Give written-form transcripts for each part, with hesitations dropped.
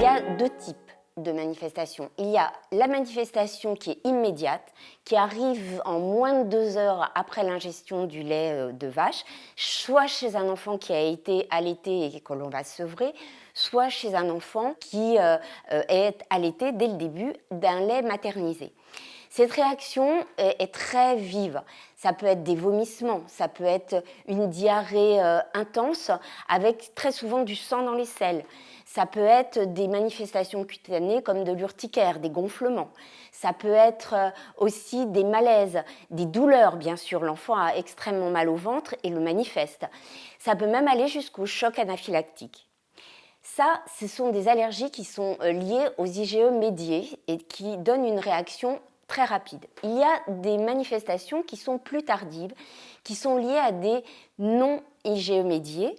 Il y a deux types de manifestations. Il y a la manifestation qui est immédiate, qui arrive en moins de 2 heures après l'ingestion du lait de vache, soit chez un enfant qui a été allaité et que l'on va sevrer, soit chez un enfant qui est allaité dès le début d'un lait maternisé. Cette réaction est très vive. Ça peut être des vomissements, ça peut être une diarrhée intense avec très souvent du sang dans les selles. Ça peut être des manifestations cutanées comme de l'urticaire, des gonflements. Ça peut être aussi des malaises, des douleurs, bien sûr. L'enfant a extrêmement mal au ventre et le manifeste. Ça peut même aller jusqu'au choc anaphylactique. Ça, ce sont des allergies qui sont liées aux IgE médiés et qui donnent une réaction très rapide. Il y a des manifestations qui sont plus tardives, qui sont liées à des non-IgE médiés.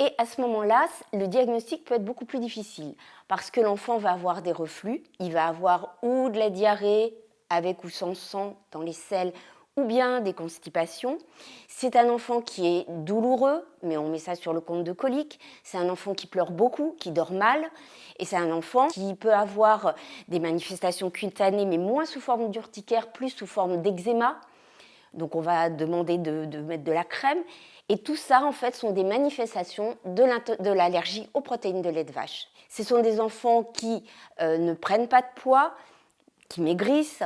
Et à ce moment-là, le diagnostic peut être beaucoup plus difficile parce que l'enfant va avoir des reflux, il va avoir ou de la diarrhée avec ou sans sang dans les selles, ou bien des constipations. C'est un enfant qui est douloureux, mais on met ça sur le compte de colique. C'est un enfant qui pleure beaucoup, qui dort mal. Et c'est un enfant qui peut avoir des manifestations cutanées, mais moins sous forme d'urticaire, plus sous forme d'eczéma. Donc on va demander de mettre de la crème. Et tout ça, en fait, sont des manifestations de l'allergie aux protéines de lait de vache. Ce sont des enfants qui ne prennent pas de poids, qui maigrissent.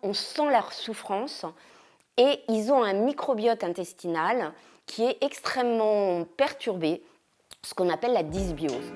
On sent leur souffrance. Et ils ont un microbiote intestinal qui est extrêmement perturbé, ce qu'on appelle la dysbiose.